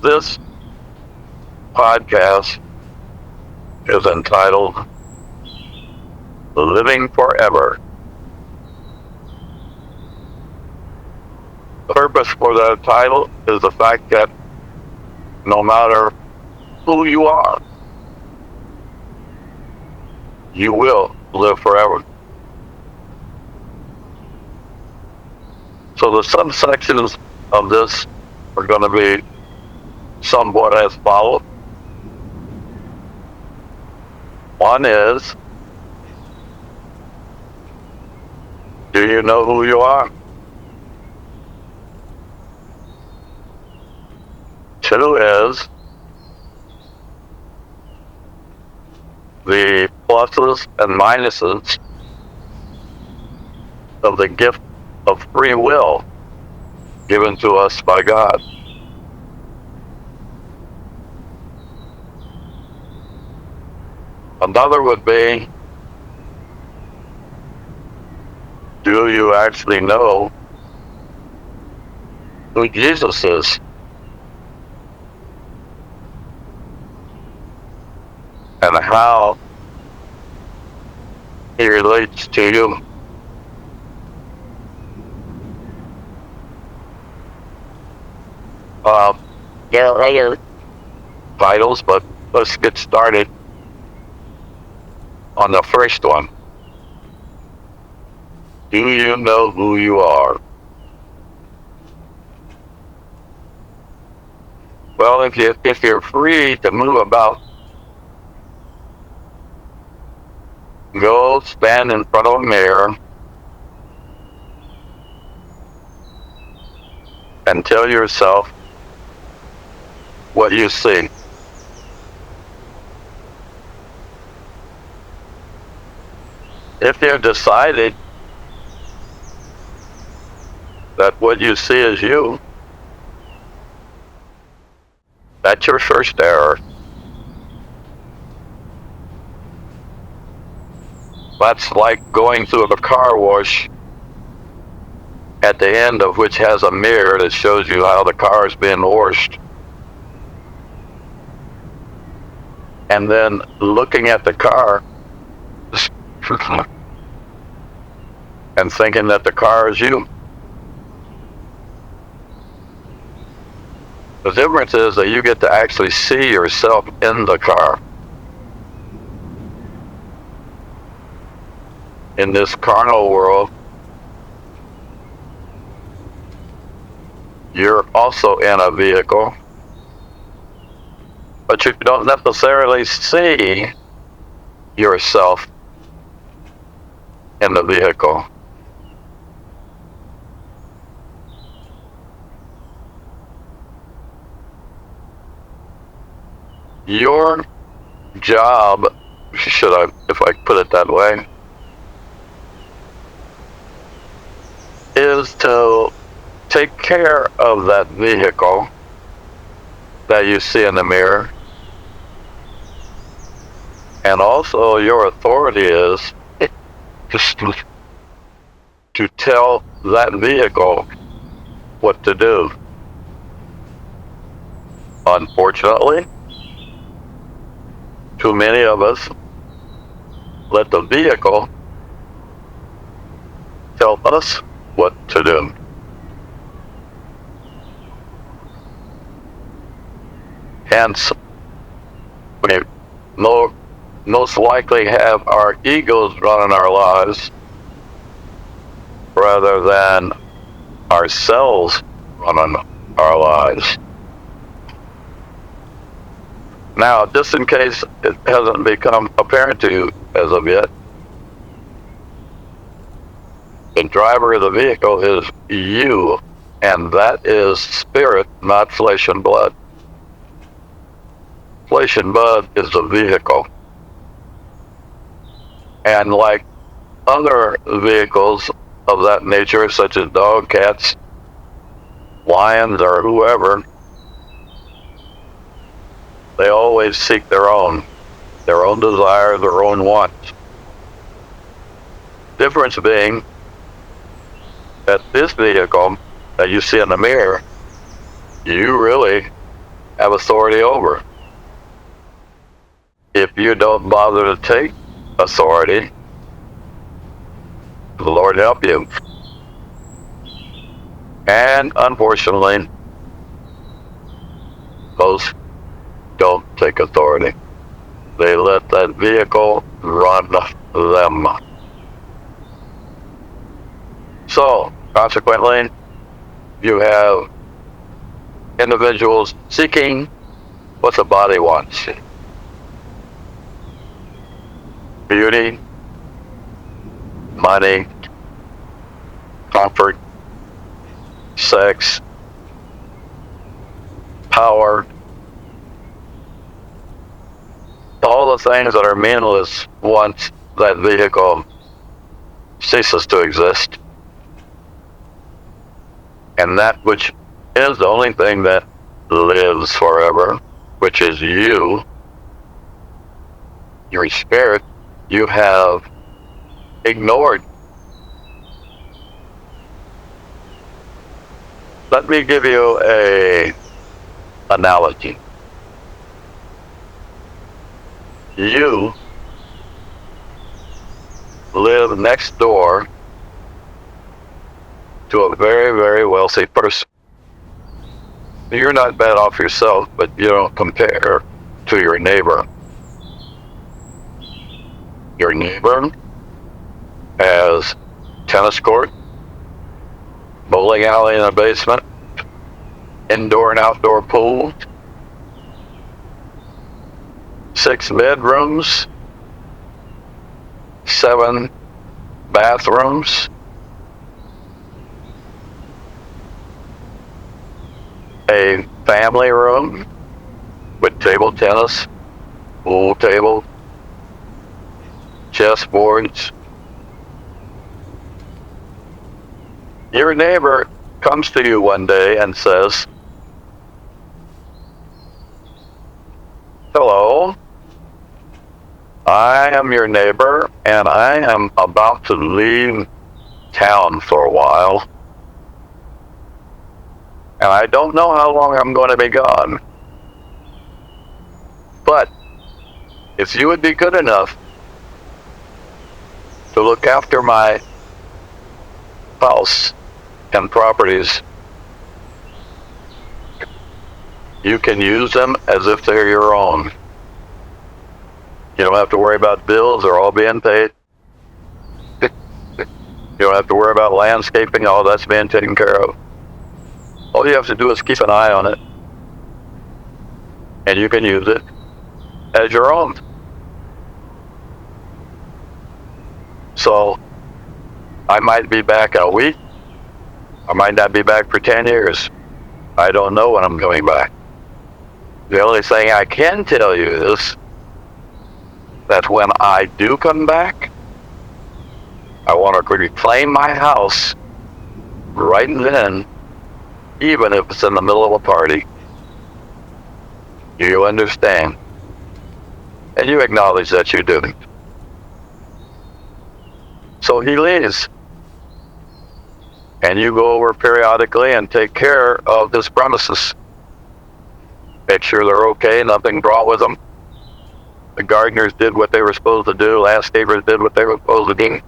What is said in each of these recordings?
This podcast is entitled Living Forever. The purpose for that title is the fact that no matter who you are, you will live forever. So the subsections of this are going to be somewhat as follows. One is, do you know who you are? Two is, the pluses and minuses of the gift of free will given to us by God. Another would be, do you actually know who Jesus is? And how he relates to you? Uh, yeah, titles, but let's get started on the first one. Do you know who you are? Well, if you're free to move about, go stand in front of a mirror and tell yourself what you see. If you've decided that what you see is you, that's your first error. That's like going through a car wash at the end of which has a mirror that shows you how the car is being washed. And then looking at the car and thinking that the car is you. The difference is that you get to actually see yourself in the car. In this carnal world, you're also in a vehicle, but you don't necessarily see yourself in the vehicle. Your job, if I put it that way, is to take care of that vehicle that you see in the mirror. And also your authority is to tell that vehicle what to do. Unfortunately, too many of us let the vehicle tell us what to do. Hence, we most likely have our egos running our lives rather than ourselves running our lives. Now, just in case it hasn't become apparent to you as of yet, the driver of the vehicle is you, and that is spirit, not flesh and blood. Flesh and blood is the vehicle. And like other vehicles of that nature, such as dogs, cats, lions, or whoever, they always seek their own desire, their own wants. Difference being that this vehicle that you see in the mirror, you really have authority over. If you don't bother to take authority, the Lord help you. And unfortunately, most don't take authority. They let that vehicle run them. So, consequently, you have individuals seeking what the body wants. Beauty, money, comfort, sex, power, all the things that are meaningless once that vehicle ceases to exist. And that which is the only thing that lives forever, which is you, your spirit, you have ignored. Let me give you an analogy. You live next door to a very, very wealthy person. You're not bad off yourself, but you don't compare to your neighbor. Your neighbor has tennis court, bowling alley in the basement, indoor and outdoor pool, 6 bedrooms, 7 bathrooms, a family room with table tennis, pool table, chessboards. Your neighbor comes to you one day and says, "Hello, I am your neighbor and I am about to leave town for a while. And I don't know how long I'm going to be gone. But if you would be good enough to look after my house and properties, you can use them as if they're your own. You don't have to worry about bills, they're all being paid. You don't have to worry about landscaping, all that's being taken care of. All you have to do is keep an eye on it, and you can use it as your own." So, I might be back in a week. I might not be back for 10 years. I don't know when I'm coming back. The only thing I can tell you is that when I do come back, I want to reclaim my house right then, even if it's in the middle of a party. Do you understand? And you acknowledge that you do. So he leaves. And you go over periodically and take care of his premises. Make sure they're okay, nothing's wrong with them. The gardeners did what they were supposed to do, landscapers did what they were supposed to do.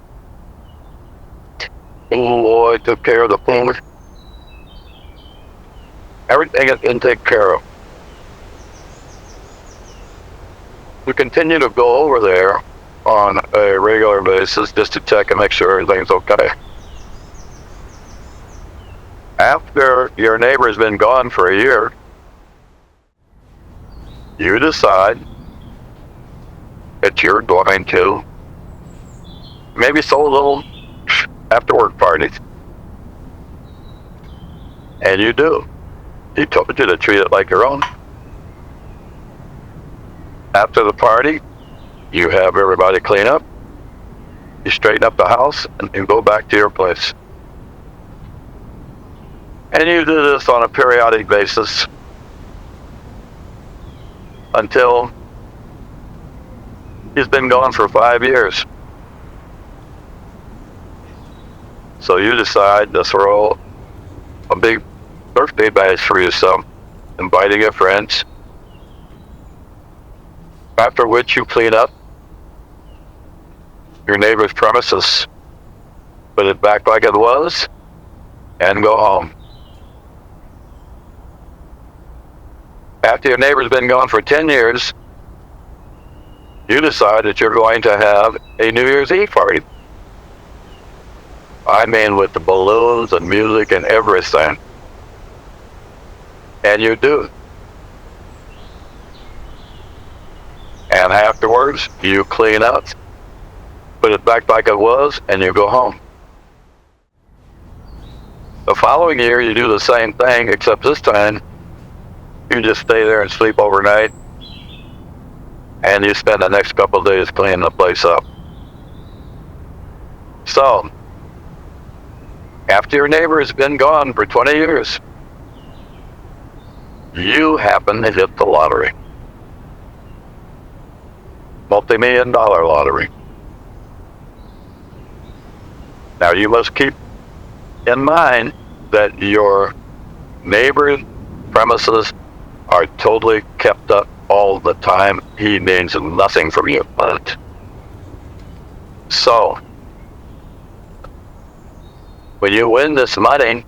Oh boy, took care of the food. Everything is been taken care of. We continue to go over there on a regular basis just to check and make sure everything's okay. After your neighbor's been gone for a year, you decide that you're going to maybe throw a little after-work parties. And you do. He told you to treat it like your own. After the party, you have everybody clean up, you straighten up the house, and you go back to your place. And you do this on a periodic basis until he's been gone for 5 years. So you decide to throw a big birthday bash for yourself inviting your friends, after which you clean up your neighbor's premises, put it back like it was, and go home. After your neighbor's been gone for 10 years, you decide that you're going to have a New Year's Eve party. I mean, with the balloons and music and everything. And you do. And afterwards, you clean up, put it back like it was, and you go home. The following year, you do the same thing, except this time, you just stay there and sleep overnight, and you spend the next couple of days cleaning the place up. So, after your neighbor has been gone for 20 years, you happen to hit the lottery. Multi-million-dollar lottery. Now, you must keep in mind that your neighbor's premises are totally kept up all the time. He means nothing from you. But so, when you win this money,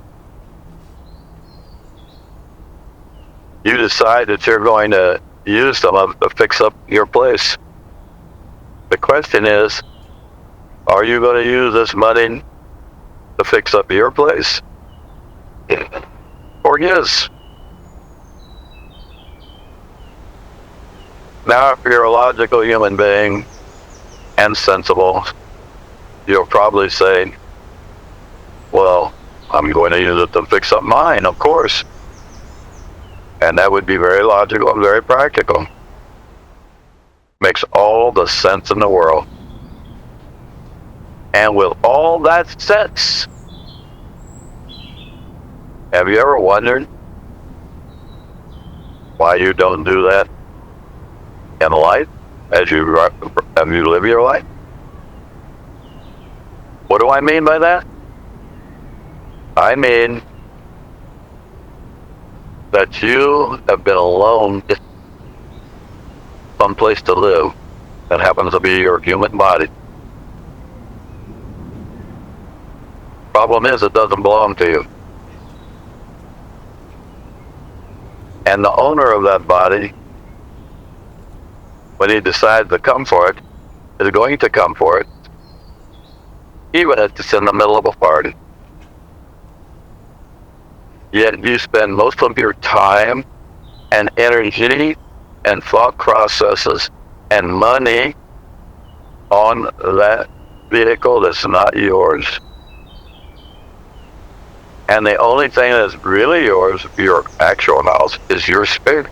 you decide that you're going to use some of it to fix up your place. The question is, are you going to use this money to fix up your place? Or his? Now, if you're a logical human being and sensible, you'll probably say, well, I'm going to use it to fix up mine, of course. And that would be very logical and very practical. Makes all the sense in the world. And with all that sense, have you ever wondered why you don't do that in life as you live your life? What do I mean by that? I mean that you have been alone, someplace to live that happens to be your human body. Problem is, it doesn't belong to you. And the owner of that body, when he decides to come for it, is going to come for it, even if it's in the middle of a party. Yet you spend most of your time and energy and thought processes and money on that vehicle that's not yours. And the only thing that's really yours, your actual house, is your spirit.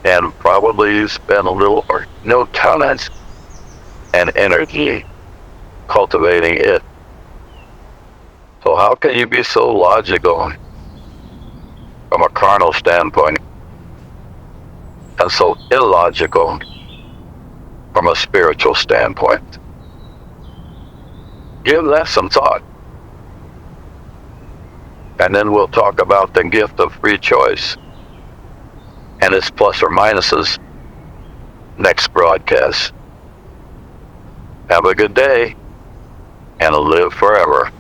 And probably you spend a little or no talent and energy cultivating it. So how can you be so logical from a carnal standpoint and so illogical from a spiritual standpoint? Give that some thought. And then we'll talk about the gift of free choice and its plus or minuses next broadcast. Have a good day and live forever.